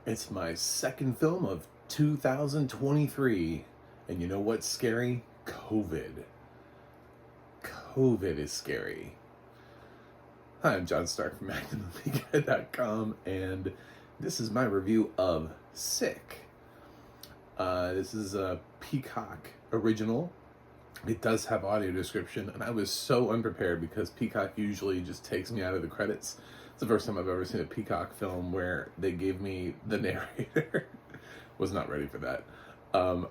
It's my second film of 2023. And you know what's scary? COVID. COVID is scary. Hi, I'm John Stark from ADNA.com, and this is my review of Sick. This is a Peacock original. It does have audio description, and I was so unprepared because Peacock usually just takes me out of the credits. It's the first time I've ever seen a Peacock film where they gave me the narrator. Was not ready for that. I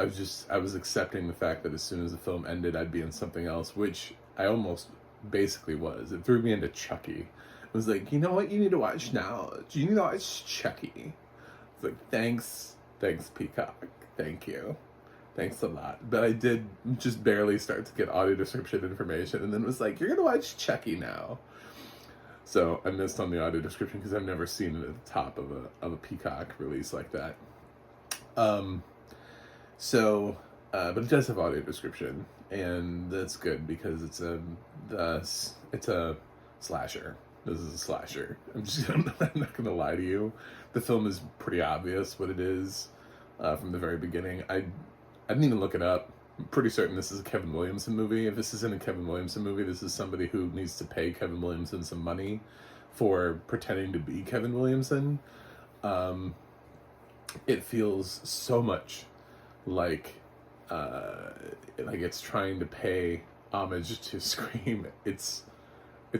was accepting the fact that as soon as the film ended, I'd be in something else, which I almost basically was. It threw me into Chucky. It was like, you know what you need to watch now? You need to watch Chucky. It's like, thanks Peacock. Thank you. Thanks a lot. But I did just barely start to get audio description information, and then it was like, you're going to watch Chucky now. So I missed on the audio description because I've never seen it at the top of a Peacock release like that. But it does have audio description, and that's good because it's a slasher. This is a slasher. I'm not gonna lie to you. The film is pretty obvious what it is from the very beginning. I didn't even look it up. I'm pretty certain this is a Kevin Williamson movie. If this isn't a Kevin Williamson movie, this is somebody who needs to pay Kevin Williamson some money for pretending to be Kevin Williamson. It feels so much like it's trying to pay homage to Scream. It's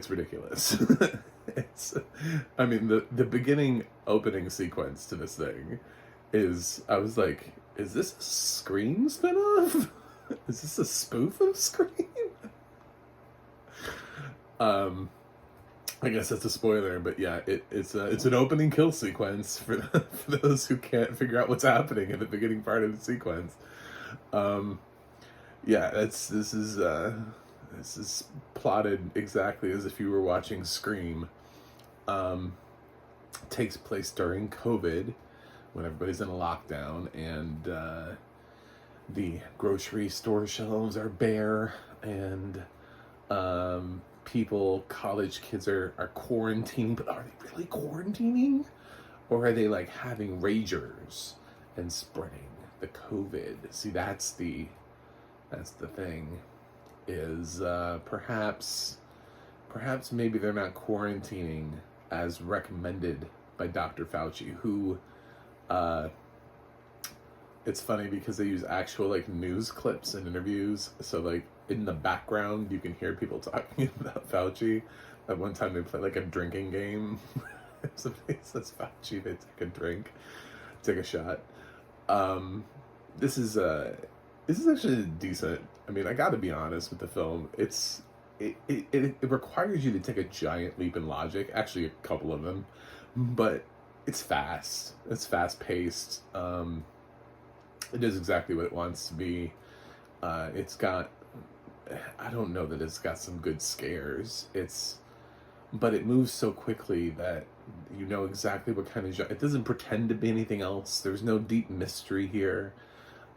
ridiculous. The beginning opening sequence to this thing is, I was like, is this a Scream spinoff? Is this a spoof of Scream? I guess that's a spoiler, but yeah, it's an opening kill sequence for those who can't figure out what's happening in the beginning part of the sequence. This is plotted exactly as if you were watching Scream. Takes place during COVID, when everybody's in a lockdown, and the grocery store shelves are bare, and college kids are quarantining, but are they really quarantining? Or are they like having ragers and spreading the COVID? See, that's the thing, is perhaps maybe they're not quarantining as recommended by Dr. Fauci, who, it's funny because they use actual like news clips and interviews, so like in the background you can hear people talking about Fauci. At one time they play like a drinking game. If somebody says Fauci, they take a drink, take a shot. This is actually decent. I mean, I gotta be honest with the film. It requires you to take a giant leap in logic, actually a couple of them, but it's fast. It's fast paced. It does exactly what it wants to be. It's got, I don't know that it's got some good scares. But it moves so quickly that you know exactly what kind of it doesn't pretend to be anything else. There's no deep mystery here.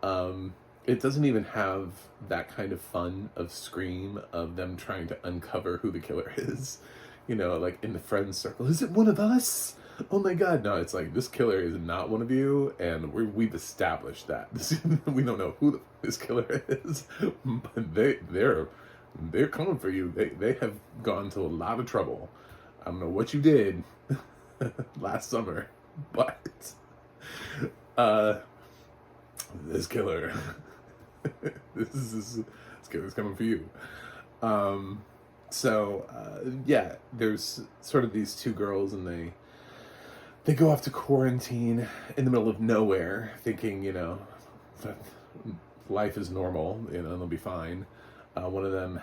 It doesn't even have that kind of fun of Scream, of them trying to uncover who the killer is. You know, like in the friend circle, is it one of us? Oh my god, no, it's like, this killer is not one of you, and we've established that. We don't know who this killer is, but they're coming for you. They have gone to a lot of trouble. I don't know what you did last summer, but this killer, this killer's coming for you. There's sort of these two girls, and they go off to quarantine in the middle of nowhere, thinking, you know, that life is normal, you know, they'll be fine. One of them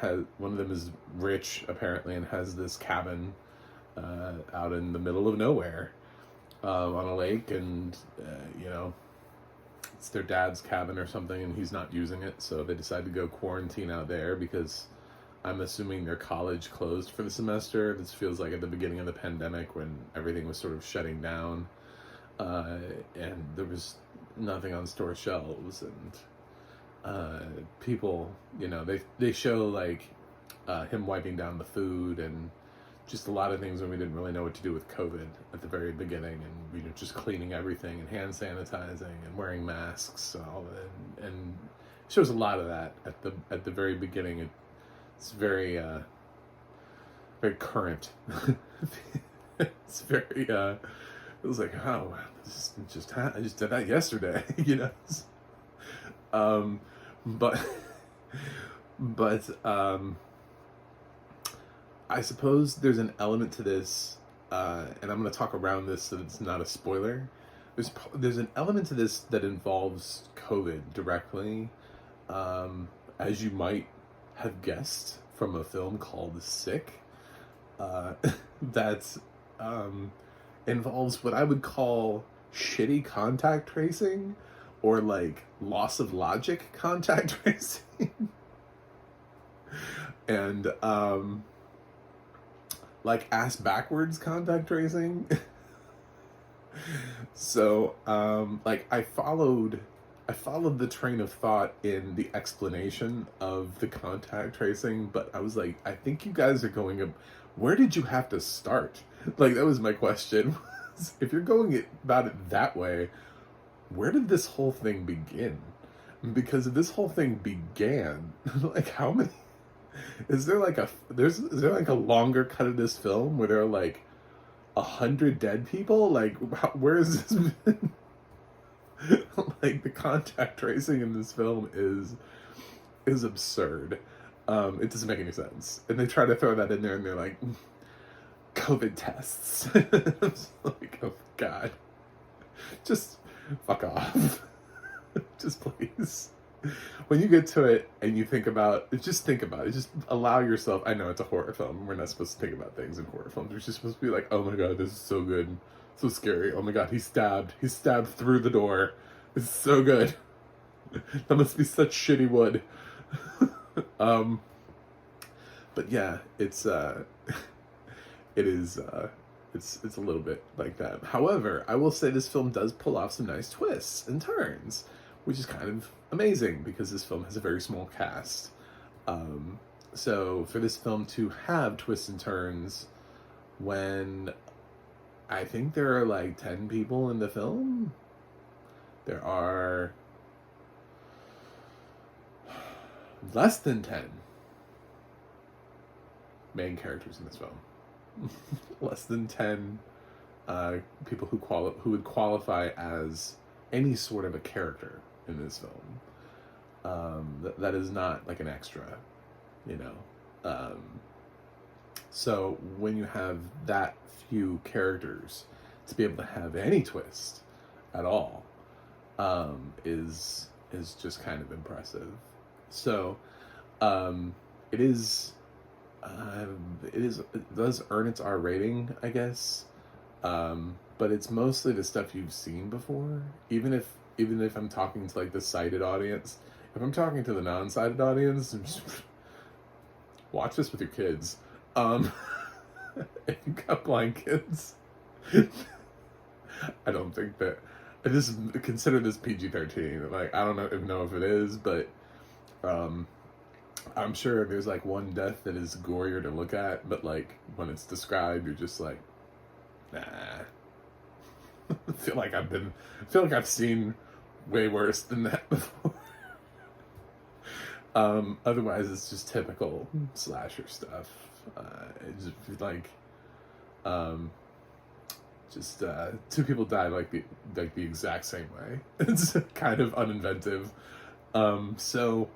is rich apparently, and has this cabin out in the middle of nowhere on a lake, and you know, it's their dad's cabin or something, and he's not using it, so they decide to go quarantine out there because I'm assuming their college closed for the semester. This feels like at the beginning of the pandemic when everything was sort of shutting down, and there was nothing on store shelves, and people, you know, they show like him wiping down the food and just a lot of things when we didn't really know what to do with COVID at the very beginning, and we were just cleaning everything and hand sanitizing and wearing masks and all that, and it shows a lot of that at the very beginning. It's very very current. It's very it was like, oh, I just did that yesterday, you know. But I suppose there's an element to this, and I'm going to talk around this so it's not a spoiler. There's an element to this that involves COVID directly, as you might have guessed from a film called Sick, that involves what I would call shitty contact tracing, or like loss of logic contact tracing, and like ass backwards contact tracing. So like I followed the train of thought in the explanation of the contact tracing, but I was like, I think you guys are going up. Where did you have to start? Like, that was my question. If you're going about it that way, where did this whole thing begin? Because if this whole thing began, like, how many? Is there like a longer cut of this film where there are like 100 dead people? Like, where is this been? Like, the contact tracing in this film is absurd. It doesn't make any sense, and they try to throw that in there, and they're like, COVID tests. It's like, oh God, just fuck off. Just please. When you get to it and you think about it, just allow yourself. I know it's a horror film. We're not supposed to think about things in horror films. We're just supposed to be like, oh my God, this is so good, so scary. Oh my God, he's stabbed through the door. It's so good. That must be such shitty wood. But yeah, it's a little bit like that. However, I will say this film does pull off some nice twists and turns, which is kind of amazing because this film has a very small cast. So for this film to have twists and turns when I think there are like 10 people in the film, there are less than 10 main characters in this film. Less than 10 people who would qualify as any sort of a character in this film. That is not like an extra, you know. So when you have that few characters, to be able to have any twist at all is just kind of impressive. So it does earn its R rating, I guess, but it's mostly the stuff you've seen before. Even if I'm talking to like the sighted audience, if I'm talking to the non-sighted audience, just watch this with your kids. If you got blind kids, I don't think that. I just consider this PG-13. Like, I don't know if it is, but I'm sure there's like one death that is gorier to look at, but like when it's described, you're just like, nah. I feel like I've seen way worse than that before. Otherwise, it's just typical slasher stuff. It's just like, two people die like the exact same way. It's kind of uninventive. So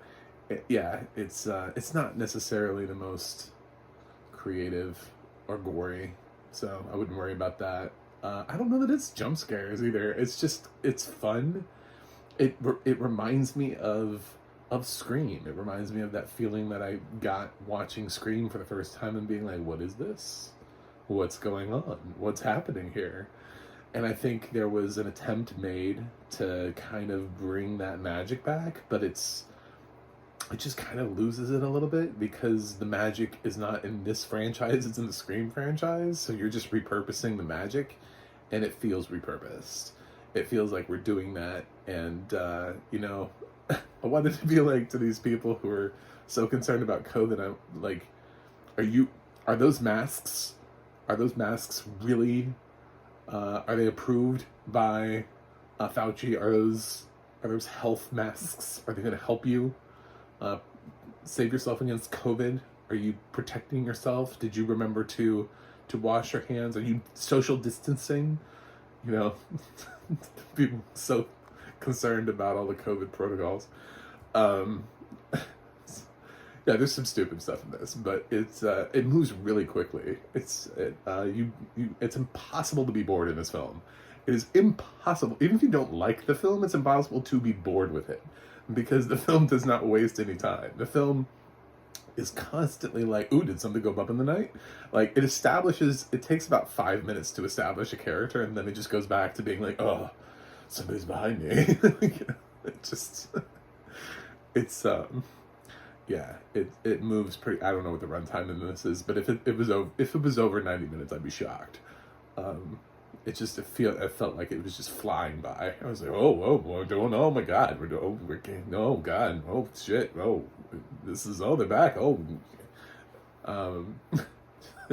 yeah, it's not necessarily the most creative or gory, so I wouldn't worry about that. I don't know that it's jump scares either. It's fun. It reminds me of Scream. It reminds me of that feeling that I got watching Scream for the first time and being like, what is this? What's going on? What's happening here? And I think there was an attempt made to kind of bring that magic back, but it just kind of loses it a little bit because the magic is not in this franchise, it's in the Scream franchise. So you're just repurposing the magic, and it feels repurposed. It feels like we're doing that, and you know, I wanted to be like to these people who are so concerned about COVID. I'm like, are those masks Are those masks really, are they approved by Fauci? Are those health masks? Are they going to help you save yourself against COVID? Are you protecting yourself? Did you remember to wash your hands? Are you social distancing? You know, people so concerned about all the COVID protocols. Yeah, there's some stupid stuff in this, but it moves really quickly. It's impossible to be bored in this film. It is impossible, even if you don't like the film, it's impossible to be bored with it, because the film does not waste any time. The film is constantly like, ooh, did something go bump in the night? Like, it takes about 5 minutes to establish a character, and then it just goes back to being like, oh, somebody's behind me. Yeah, it moves pretty. I don't know what the runtime in this is, but if it was over 90 minutes, I'd be shocked. It felt like it was just flying by. I was like, oh my God, oh God, oh shit, oh, they're back,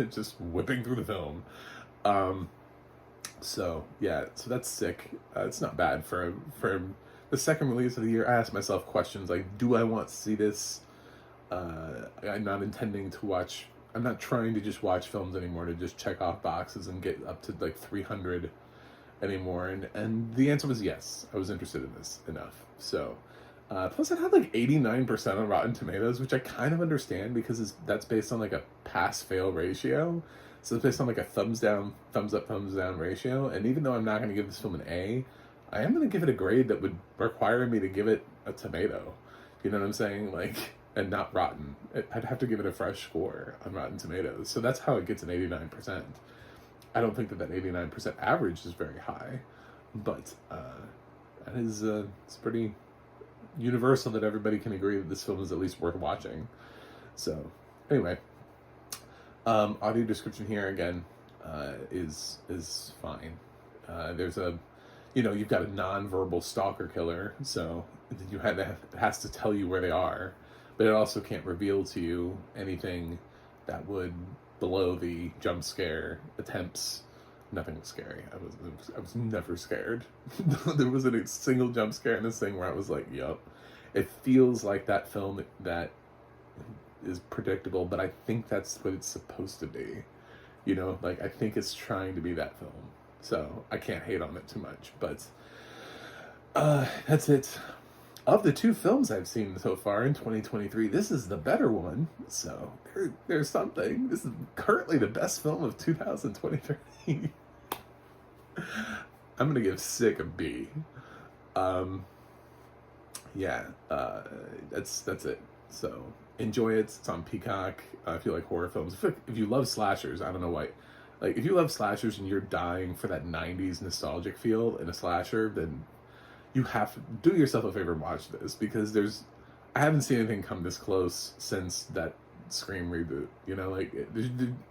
just whipping through the film. So that's sick. It's not bad for the second release of the year. I asked myself questions like, do I want to see this? I'm not trying to just watch films anymore to just check off boxes and get up to like 300 anymore. And the answer was yes. I was interested in this enough. So, plus it had like 89% on Rotten Tomatoes, which I kind of understand because that's based on like a pass-fail ratio. So it's based on like a thumbs down, thumbs up, thumbs down ratio. And even though I'm not going to give this film an A, I am going to give it a grade that would require me to give it a tomato. You know what I'm saying? Like, and not rotten. I'd have to give it a fresh score on Rotten Tomatoes. So that's how it gets an 89%. I don't think that 89% average is very high, but that is it's pretty universal that everybody can agree that this film is at least worth watching. So anyway, audio description here again is fine. There's you've got a non-verbal stalker killer, so it has to tell you where they are. But it also can't reveal to you anything that would below the jump scare attempts. Nothing was scary. I was never scared. There wasn't a single jump scare in this thing where I was like, yup. It feels like that film that is predictable, but I think that's what it's supposed to be. I think it's trying to be that film. So I can't hate on it too much. But that's it. Of the two films I've seen so far in 2023, this is the better one. So there's something. This is currently the best film of 2023. I'm gonna give Sick a B. That's it. So enjoy it. It's on Peacock. If you like horror films, if you love slashers, I don't know why. Like, if you love slashers and you're dying for that 90s nostalgic feel in a slasher, then you have to do yourself a favor and watch this, because I haven't seen anything come this close since that Scream reboot.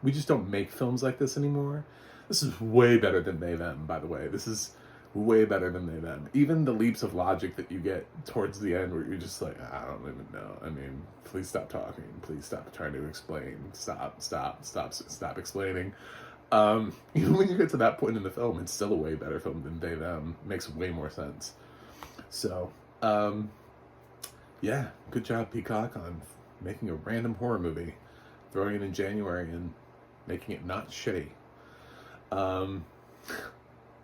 We just don't make films like this anymore. This is way better than They Them, by the way. This is way better than They Them. Even the leaps of logic that you get towards the end where you're just like, I don't even know. I mean, please stop talking. Please stop trying to explain. Stop explaining. When you get to that point in the film, it's still a way better film than They Them. It makes way more sense. So, good job, Peacock, on making a random horror movie, throwing it in January and making it not shitty. And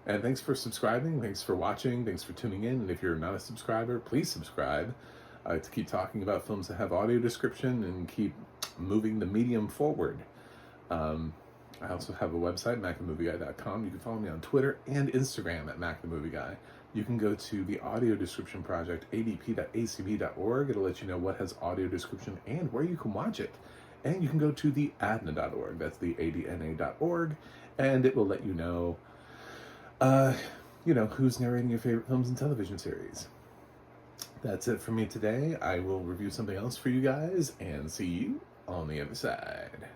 thanks for subscribing, thanks for watching, thanks for tuning in, and if you're not a subscriber, please subscribe to keep talking about films that have audio description and keep moving the medium forward. I also have a website, macthemovieguy.com. You can follow me on Twitter and Instagram at macthemovieguy. You can go to the audio description project, adp.acb.org. It'll let you know what has audio description and where you can watch it. And you can go to the ADNA.org. That's the ADNA.org. And it will let you know, who's narrating your favorite films and television series. That's it for me today. I will review something else for you guys and see you on the other side.